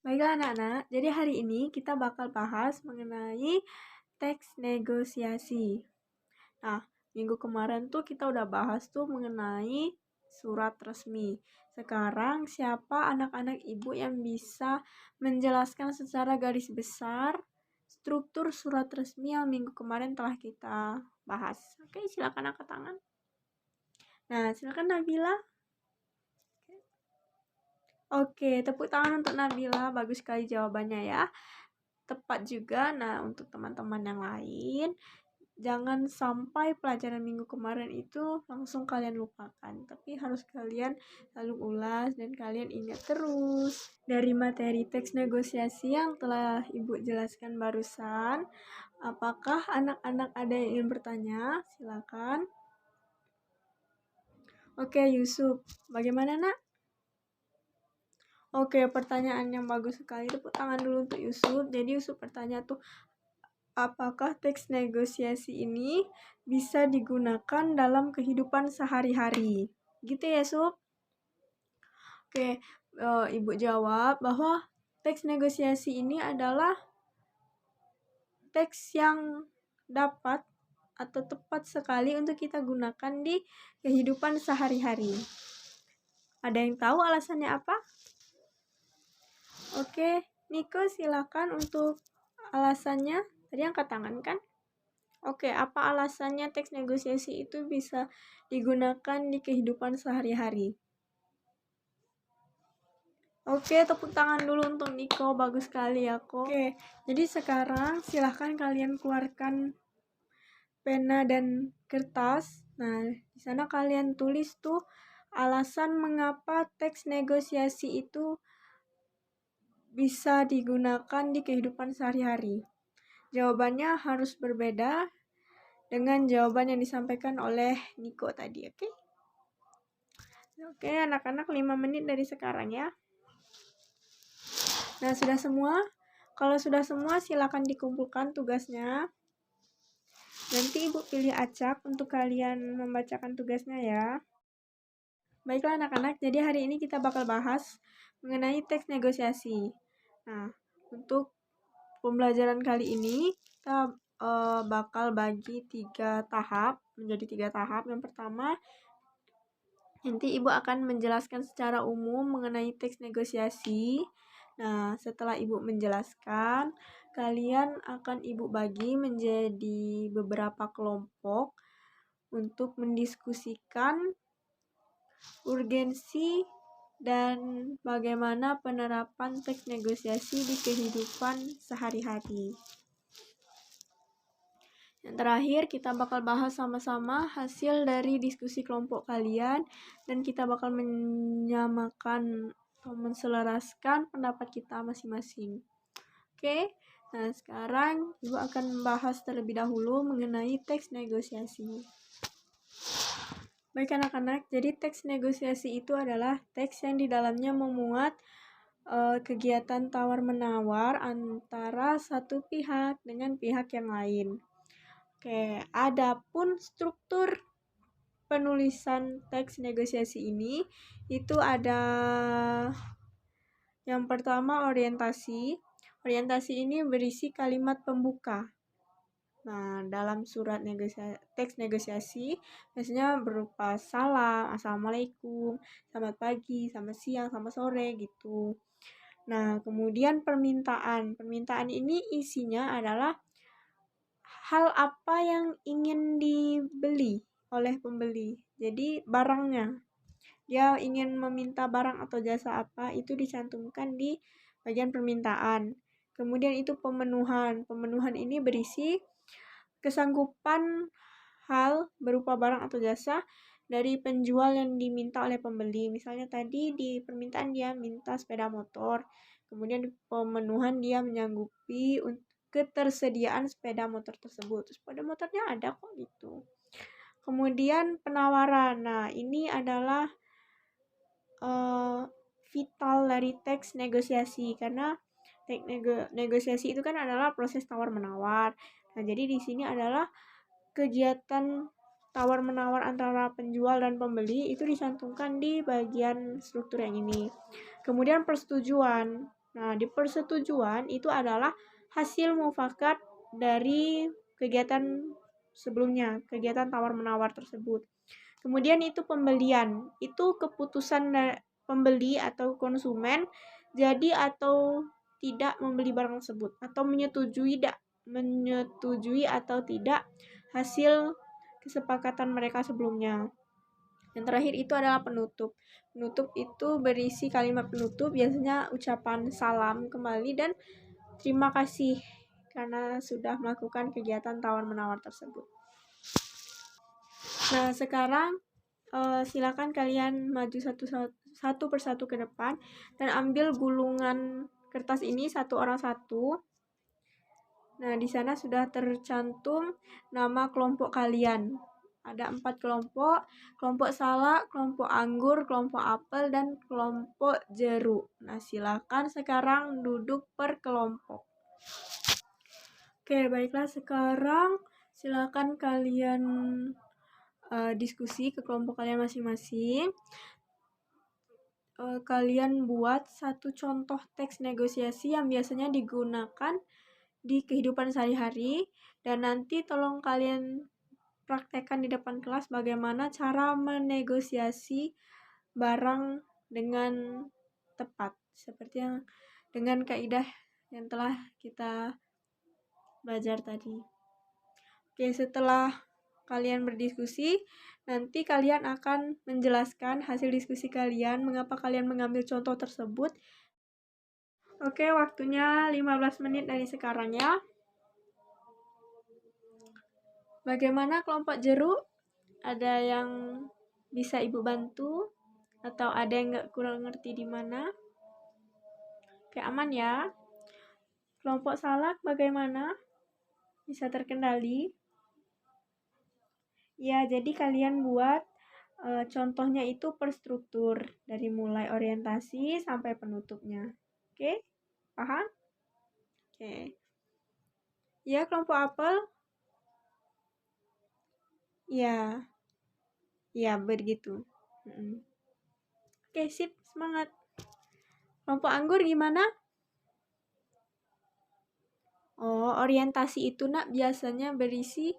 Baiklah anak-anak, jadi hari ini kita bakal bahas mengenai teks negosiasi. Nah, minggu kemarin tuh kita udah bahas tuh mengenai surat resmi. Sekarang siapa anak-anak ibu yang bisa menjelaskan secara garis besar struktur surat resmi yang minggu kemarin telah kita bahas? Oke, silakan angkat tangan. Nah, silakan Nabila. Oke, tepuk tangan untuk Nabila. Bagus sekali jawabannya ya. Tepat juga. Nah, untuk teman-teman yang lain, jangan sampai pelajaran minggu kemarin itu langsung kalian lupakan, tapi harus kalian selalu ulas dan kalian ingat terus. Dari materi teks negosiasi yang telah Ibu jelaskan barusan, apakah anak-anak ada yang ingin bertanya? Silakan. Oke, Yusuf, bagaimana nak? Oke, pertanyaan yang bagus sekali. Tepuk tangan dulu untuk Yusuf. Jadi Yusuf bertanya tuh, apakah teks negosiasi ini bisa digunakan dalam kehidupan sehari-hari? Gitu ya, Sub? Oke, Ibu jawab bahwa teks negosiasi ini adalah teks yang dapat atau tepat sekali untuk kita gunakan di kehidupan sehari-hari. Ada yang tahu alasannya apa? Oke, Niko silakan untuk alasannya. Tadi angkat tangan kan? Oke, apa alasannya teks negosiasi itu bisa digunakan di kehidupan sehari-hari? Oke, tepuk tangan dulu untuk Niko. Bagus sekali ya, kok. Oke, jadi sekarang silahkan kalian keluarkan pena dan kertas. Nah, di sana kalian tulis tuh alasan mengapa teks negosiasi itu bisa digunakan di kehidupan sehari-hari. Jawabannya harus berbeda dengan jawaban yang disampaikan oleh Niko tadi, oke? Oke, anak-anak 5 menit dari sekarang ya. Nah, sudah semua? Kalau sudah semua, silakan dikumpulkan tugasnya. Nanti Ibu pilih acak untuk kalian membacakan tugasnya ya. Baiklah anak-anak, jadi hari ini kita bakal bahas mengenai teks negosiasi. Nah, untuk pembelajaran kali ini, kita bakal bagi 3 tahap, menjadi 3 tahap. Yang pertama, nanti Ibu akan menjelaskan secara umum mengenai teks negosiasi. Nah, setelah Ibu menjelaskan, kalian akan Ibu bagi menjadi beberapa kelompok untuk mendiskusikan urgensi dan bagaimana penerapan teks negosiasi di kehidupan sehari-hari. Yang terakhir, kita bakal bahas sama-sama hasil dari diskusi kelompok kalian dan kita bakal menyamakan atau menselaraskan pendapat kita masing-masing. Oke, nah sekarang Ibu akan membahas terlebih dahulu mengenai teks negosiasi. Baik anak-anak, jadi teks negosiasi itu adalah teks yang di dalamnya memuat kegiatan tawar-menawar antara satu pihak dengan pihak yang lain. Oke, adapun struktur penulisan teks negosiasi ini itu ada yang pertama orientasi. Orientasi ini berisi kalimat pembuka. Nah, dalam surat teks negosiasi biasanya berupa salam, assalamualaikum, selamat pagi, selamat siang, selamat sore gitu. Nah, kemudian permintaan. Permintaan ini isinya adalah hal apa yang ingin dibeli oleh pembeli. Jadi barangnya. Dia ingin meminta barang atau jasa apa, itu dicantumkan di bagian permintaan. Kemudian itu pemenuhan. Pemenuhan ini berisi kesanggupan hal berupa barang atau jasa dari penjual yang diminta oleh pembeli. Misalnya tadi di permintaan dia minta sepeda motor. Kemudian di pemenuhan dia menyanggupi ketersediaan sepeda motor tersebut. Sepeda motornya ada kok gitu. Kemudian penawaran. Nah, ini adalah vital dari teks negosiasi karena teks negosiasi itu kan adalah proses tawar-menawar. Nah, jadi di sini adalah kegiatan tawar-menawar antara penjual dan pembeli itu dicantumkan di bagian struktur yang ini. Kemudian persetujuan. Nah, di persetujuan itu adalah hasil mufakat dari kegiatan sebelumnya, kegiatan tawar-menawar tersebut. Kemudian itu pembelian, itu keputusan pembeli atau konsumen jadi atau tidak membeli barang tersebut atau menyetujui atau tidak hasil kesepakatan mereka sebelumnya. Yang terakhir itu adalah penutup. Penutup itu berisi kalimat penutup, biasanya ucapan salam kembali dan terima kasih karena sudah melakukan kegiatan tawar-menawar tersebut. Nah, sekarang silakan kalian maju satu persatu ke depan dan ambil gulungan kertas ini satu orang satu. Nah, di sana sudah tercantum nama kelompok kalian. Ada 4 kelompok, kelompok salak, kelompok anggur, kelompok apel, dan kelompok jeruk. Nah, silakan sekarang duduk per kelompok. Oke, baiklah sekarang silakan kalian diskusi ke kelompok kalian masing-masing. Kalian buat satu contoh teks negosiasi yang biasanya digunakan di kehidupan sehari-hari dan nanti tolong kalian praktekkan di depan kelas bagaimana cara menegosiasi barang dengan tepat seperti yang dengan kaidah yang telah kita belajar tadi. Oke, setelah kalian berdiskusi, nanti kalian akan menjelaskan hasil diskusi kalian, mengapa kalian mengambil contoh tersebut. Oke, waktunya 15 menit dari sekarang ya. Bagaimana kelompok jeruk? Ada yang bisa Ibu bantu? Atau ada yang kurang ngerti di mana? Oke, aman ya. Kelompok salak bagaimana? Bisa terkendali? Ya, jadi kalian buat contohnya itu per struktur dari mulai orientasi sampai penutupnya. Oke? Paham? Oke. Ya, kelompok apel? Ya. Ya, begitu. Oke, sip, semangat. Kelompok anggur gimana? Oh, orientasi itu nak biasanya berisi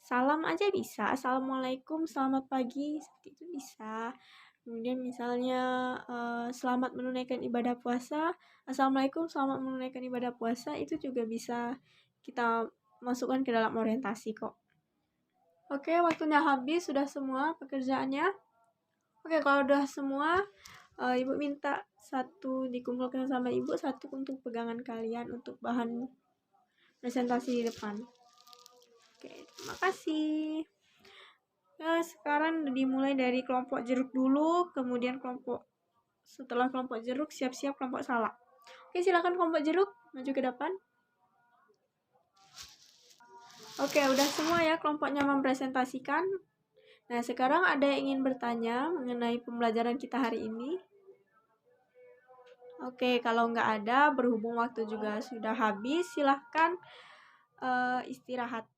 salam aja bisa. Assalamualaikum, selamat pagi, seperti itu bisa. Kemudian misalnya selamat menunaikan ibadah puasa. Assalamualaikum, selamat menunaikan ibadah puasa. Itu juga bisa kita masukkan ke dalam orientasi kok. Oke, waktunya habis. Sudah semua pekerjaannya? Oke, kalau udah semua, Ibu minta satu dikumpulkan sama Ibu, satu untuk pegangan kalian untuk bahan presentasi di depan. Oke, terima kasih. Nah, sekarang dimulai dari kelompok jeruk dulu, kemudian setelah kelompok jeruk siap-siap kelompok salak. Oke, silakan kelompok jeruk maju ke depan. Oke, udah semua ya kelompoknya mempresentasikan. Nah, sekarang ada yang ingin bertanya mengenai pembelajaran kita hari ini? Oke, kalau nggak ada, berhubung waktu juga sudah habis, silahkan istirahat.